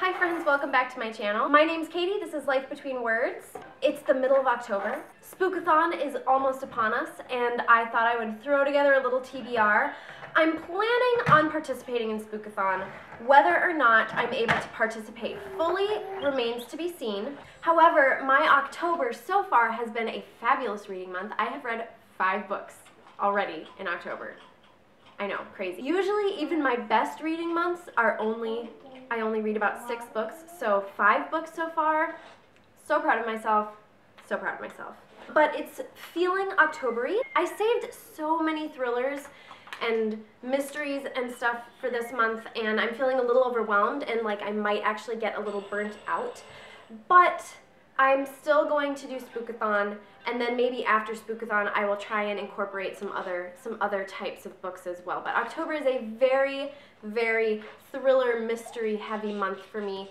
Hi friends, welcome back to my channel. My name's Katie, this is Life Between Words. It's the middle of October. Spookathon is almost upon us, and I thought I would throw together a little TBR. I'm planning on participating in Spookathon. Whether or not I'm able to participate fully remains to be seen. However, my October so far has been a fabulous reading month. I have read 5 books already in October. I know, crazy. Usually even my best reading months are I only read about 6 books, so 5 books so far. So proud of myself, so proud of myself. But it's feeling October-y. I saved so many thrillers and mysteries and stuff for this month, and I'm feeling a little overwhelmed and like I might actually get a little burnt out. But I'm still going to do Spookathon, and then maybe after Spookathon I will try and incorporate some other types of books as well. But October is a very, very thriller mystery heavy month for me.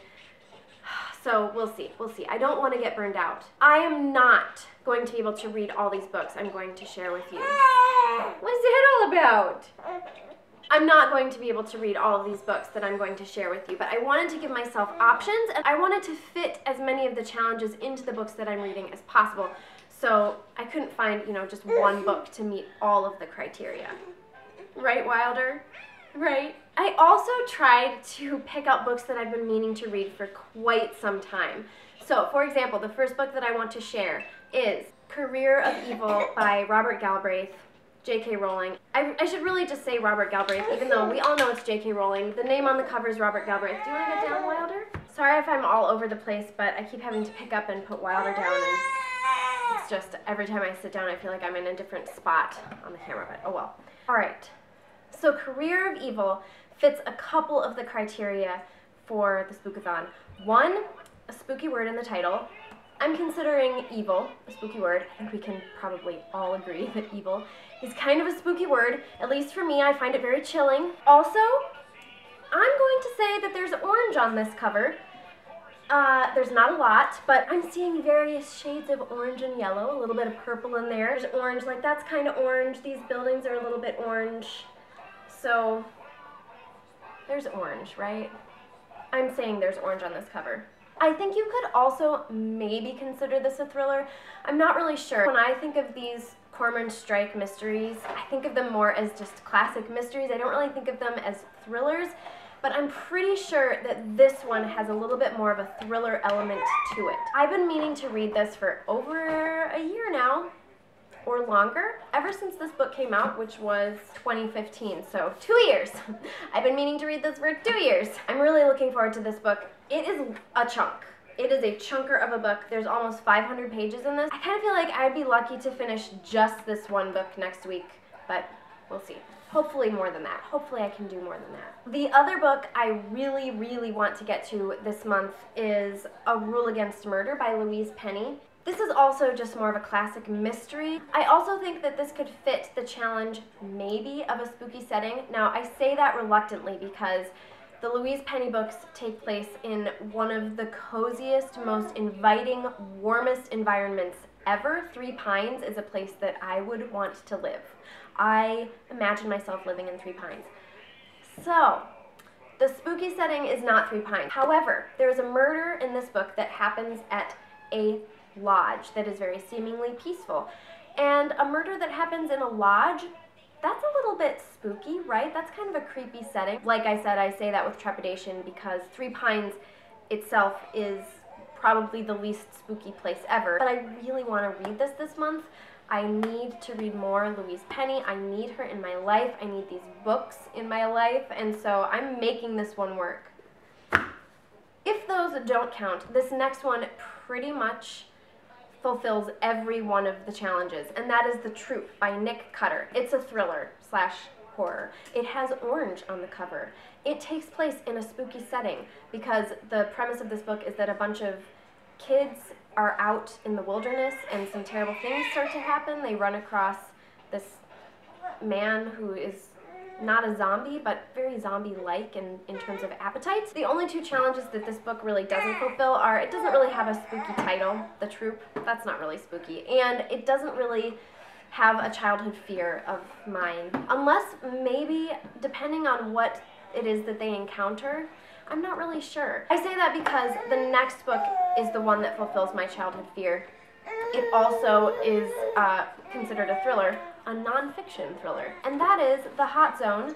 So we'll see, we'll see. I don't want to get burned out. I am not going to be able to read all these books I'm going to share with you. What's that all about? I'm not going to be able to read all of these books that I'm going to share with you, but I wanted to give myself options, and I wanted to fit as many of the challenges into the books that I'm reading as possible. So I couldn't find, just one book to meet all of the criteria. Right, Wilder? Right? I also tried to pick out books that I've been meaning to read for quite some time. So, for example, the first book that I want to share is Career of Evil by Robert Galbraith, J.K. Rowling. I should really just say Robert Galbraith, even though we all know it's J.K. Rowling. The name on the cover is Robert Galbraith. Do you want to get down, Wilder? Sorry if I'm all over the place, but I keep having to pick up and put Wilder down, and it's just every time I sit down I feel like I'm in a different spot on the camera, but oh well. Alright, so Career of Evil fits a couple of the criteria for the Spookathon. 1, a spooky word in the title. I'm considering evil a spooky word. I think we can probably all agree that evil is kind of a spooky word. At least for me, I find it very chilling. Also, I'm going to say that there's orange on this cover. There's not a lot, but I'm seeing various shades of orange and yellow, a little bit of purple in there. There's orange, like that's kind of orange. These buildings are a little bit orange. So, there's orange, right? I'm saying there's orange on this cover. I think you could also maybe consider this a thriller. I'm not really sure. When I think of these Cormoran Strike mysteries, I think of them more as just classic mysteries. I don't really think of them as thrillers, but I'm pretty sure that this one has a little bit more of a thriller element to it. I've been meaning to read this for over a year now, or longer, ever since this book came out, which was 2015, so 2 years. I've been meaning to read this for 2 years. I'm really looking forward to this book. It is a chunk. It is a chunker of a book. There's almost 500 pages in this. I kind of feel like I'd be lucky to finish just this one book next week, but we'll see. Hopefully more than that. Hopefully I can do more than that. The other book I really, really want to get to this month is A Rule Against Murder by Louise Penny. This is also just more of a classic mystery. I also think that this could fit the challenge, maybe, of a spooky setting. Now, I say that reluctantly because the Louise Penny books take place in one of the coziest, most inviting, warmest environments ever. Three Pines is a place that I would want to live. I imagine myself living in Three Pines. So, the spooky setting is not Three Pines. However, there is a murder in this book that happens at a lodge that is very seemingly peaceful. And a murder that happens in a lodge, that's a little bit spooky, right? That's kind of a creepy setting. Like I said, I say that with trepidation because Three Pines itself is probably the least spooky place ever. But I really want to read this month. I need to read more Louise Penny. I need her in my life. I need these books in my life, and so I'm making this one work. If those don't count, this next one pretty much fulfills every one of the challenges, and that is The Troop by Nick Cutter. It's a thriller slash horror. It has orange on the cover. It takes place in a spooky setting because the premise of this book is that a bunch of kids are out in the wilderness and some terrible things start to happen. They run across this man who is not a zombie, but very zombie-like in terms of appetites. The only 2 challenges that this book really doesn't fulfill are, it doesn't really have a spooky title, The Troop. That's not really spooky. And it doesn't really have a childhood fear of mine. Unless maybe, depending on what it is that they encounter, I'm not really sure. I say that because the next book is the one that fulfills my childhood fear. It also is considered a thriller, a nonfiction thriller, and that is The Hot Zone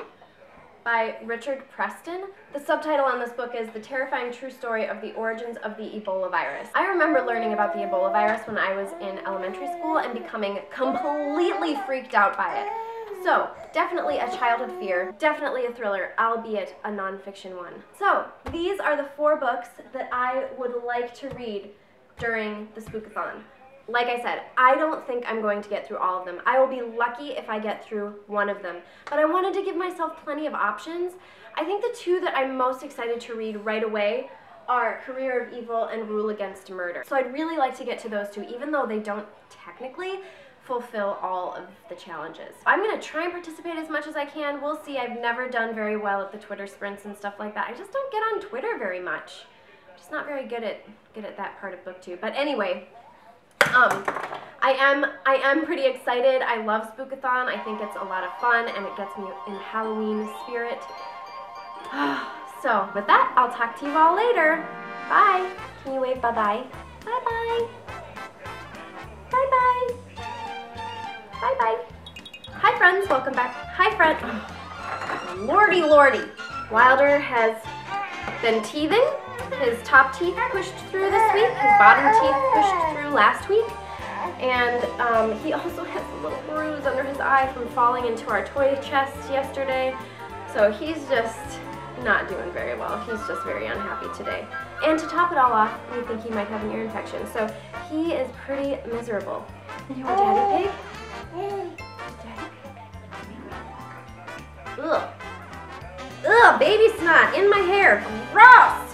by Richard Preston. The subtitle on this book is The Terrifying True Story of the Origins of the Ebola Virus. I remember learning about the Ebola virus when I was in elementary school and becoming completely freaked out by it. So, definitely a childhood fear, definitely a thriller, albeit a nonfiction one. So, these are the 4 books that I would like to read during the Spookathon. Like I said, I don't think I'm going to get through all of them. I will be lucky if I get through one of them. But I wanted to give myself plenty of options. I think the 2 that I'm most excited to read right away are Career of Evil and Rule Against Murder. So I'd really like to get to those 2, even though they don't technically fulfill all of the challenges. I'm going to try and participate as much as I can. We'll see. I've never done very well at the Twitter sprints and stuff like that. I just don't get on Twitter very much. I'm just not very good at that part of book 2. But anyway, I am pretty excited. I love Spookathon. I think it's a lot of fun and it gets me in Halloween spirit. So with that, I'll talk to you all later. Bye. Can you wave bye-bye? Bye-bye. Bye-bye. Bye-bye. Hi friends, welcome back. Hi friend. Oh, lordy, lordy. Wilder has been teething. His top teeth pushed through this week. His bottom teeth pushed through last week. And he also has a little bruise under his eye from falling into our toy chest yesterday. So he's just not doing very well. He's just very unhappy today. And to top it all off, we think he might have an ear infection. So he is pretty miserable. You want Daddy Pig? Ugh. Ugh, baby snot in my hair. Gross!